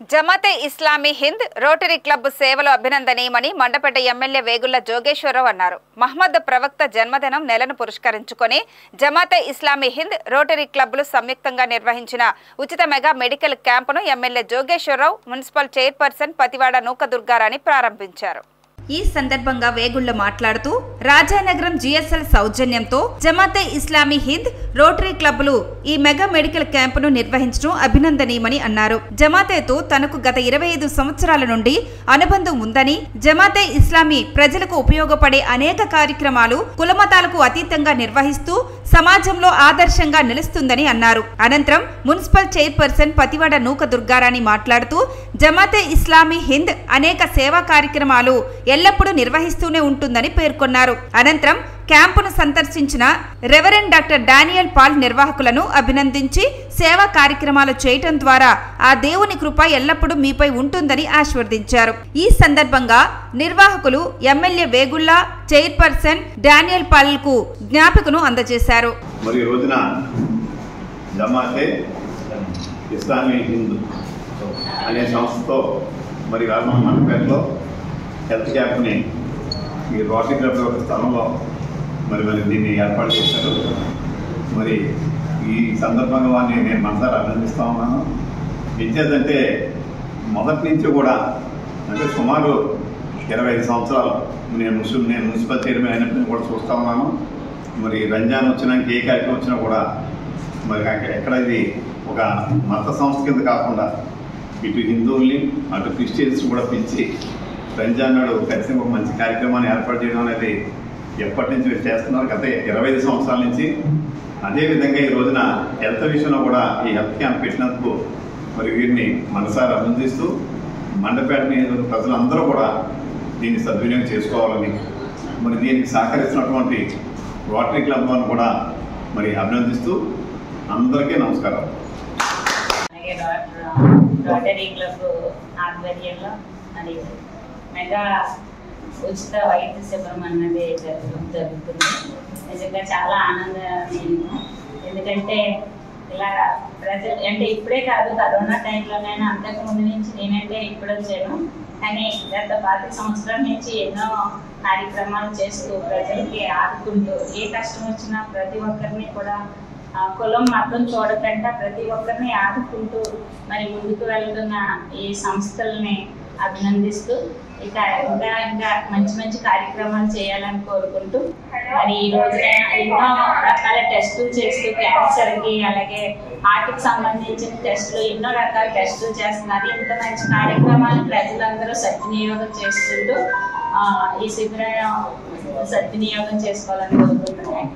Jamaat-e Islami Hind rotary club సేవలు అభినందనీయమని Mandapeta MLA Vegulla Jogeswara Rao అన్నారు. మహమ్మద్ ప్రవక్త జన్మదినం నెలను పురస్కరించుకొని జమాతే ఇస్లామీ హింద్ రోటరీ క్లబ్లు సంయుక్తంగా నిర్వహించిన ఉచిత మెగా మెడికల్ క్యాంపును MLA Jogeswara Rao municipal chairperson Pativada Nookadurgarani ప్రారంభించారు. ఈ సందర్భంగా వేగుళ్ల మాట్లాడుతూ రాజానగరం జిఎస్ఎల్ సౌజన్యంతో జమాతే ఇస్లామీ హింద్ రోటరీ క్లబ్లు ఈ మెగా మెడికల్ క్యాంపును నిర్వహించడం అభినందనీయమని అన్నారు. జమాతేతో తనకు గత 25 సంవత్సరాల నుండి అనుబంధం ఉందని, జమాతే ఇస్లామీ ప్రజలకు ఉపయోగపడే అనేక కార్యక్రమాలు కులమతాలకు అతీతంగా నిర్వహిస్తూ సమాజంలో ఆదర్శంగా నిలుస్తుందని అన్నారు. అనంతరం మున్సిపల్ చైర్పర్సన్ పతివాడ నూకదుర్గారాణి మాట్లాడుతూ జమాతే ఇస్లామీ హింద్ అనేక సేవా కార్యక్రమాలు ఎల్లప్పుడూ నిర్వహిస్తూనే ఉంటుందని పేర్కొన్నారు. అనంతరం క్యాంపును సందర్శించిన రెవరెండ్ డాక్టర్ డానియల్ పాల్ నిర్వాహకులను అభినందించి సేవా కార్యక్రమాలు చేయటం ద్వారా ఆ దేవుని కృప ఎల్లప్పుడూ మీపై ఉంటుందని ఆశీర్వదించారు. ఈ సందర్భంగా నిర్వాహకులు MLA Vegulla, chairperson Daniel Paul కు జ్ఞాపికను అందజేశారు. మరి రోజున జమాతే ఇస్లామీ హింద్ అనే సంస్థతో మరి మండపేటలో హెల్త్ క్యాంప్ని ఈ రోటరీ క్లబ్ యొక్క స్థలంలో మరి దీన్ని ఏర్పాటు చేశారు. మరి ఈ సందర్భంగా వారిని నేను మనసారా అభినందిస్తూ ఉన్నాను. ఏంటంటే మొదటి నుంచి కూడా అంటే సుమారు 25 సంవత్సరాలు నేను మున్సిపల్ చైర్మన్ అయినప్పుడు కూడా చూస్తూ ఉన్నాను. మరి రంజాన్ వచ్చినాక ఏ కార్యక్రమం వచ్చినా కూడా మరి ఎక్కడ ఇది ఒక మత సంస్థ కింద కాకుండా ఇటు హిందువుల్ని అటు క్రిస్టియన్స్ కూడా పిలిచి రంజాన్ నాడు ఖచ్చితంగా ఒక మంచి కార్యక్రమాన్ని ఏర్పాటు చేయడం అనేది ఎప్పటి నుంచి చేస్తున్నారు, గత 25 సంవత్సరాల నుంచి. అదేవిధంగా ఈ రోజున హెల్త్ విషయంలో కూడా ఈ హెల్త్ క్యాంప్ పెట్టినందుకు మరి వీరిని మనసారా అభినందిస్తూ మండపేట నియోజకవర్గ ప్రజలందరూ కూడా దీన్ని సద్వినియోగం చేసుకోవాలని మరి దీనికి సహకరిస్తున్నటువంటి రోటరీ క్లబ్ వారిని కూడా మరి అభినందిస్తూ అందరికీ నమస్కారం. రోటరీ క్లబ్ ఆధ్వర్యంలో మరి మెగా ఉచిత వైద్య శిబిరం అన్నది జరుగుతుంది. నిజంగా చాలా ఆనందం. ఎందుకంటే ఇలా ప్రజలు అంటే ఇప్పుడే కాదు, కరోనా టైంలోనైనా అంతకుముందు నుంచి నేనంటే ఇప్పుడు వచ్చాను. కానీ గత 25 సంవత్సరాల నుంచి ఎన్నో కార్యక్రమాలు చేస్తూ ప్రజలకి ఆదుకుంటూ ఏ కష్టం వచ్చినా ప్రతి ఒక్కరిని కూడా కులం మతం చూడకుండా ప్రతి ఒక్కరిని ఆదుకుంటూ మరి ముందుకు వెళ్తున్న ఈ సంస్థల్ని అభినందిస్తూ ఇంకా మంచి మంచి కార్యక్రమాలు చేయాలని కోరుకుంటూ మరి ఈ రోజున ఎన్నో రకాల టెస్టులు చేస్తూ క్యాన్సర్కి అలాగే హార్ట్కి సంబంధించిన టెస్టులు ఎన్నో రకాల టెస్టులు చేస్తున్నారు. ఇంత మంచి కార్యక్రమాలు ప్రజలందరూ సద్వినియోగం చేసుకుంటూ ఈ శిబిరం సద్వినియోగం చేసుకోవాలని కోరుకుంటున్నాను.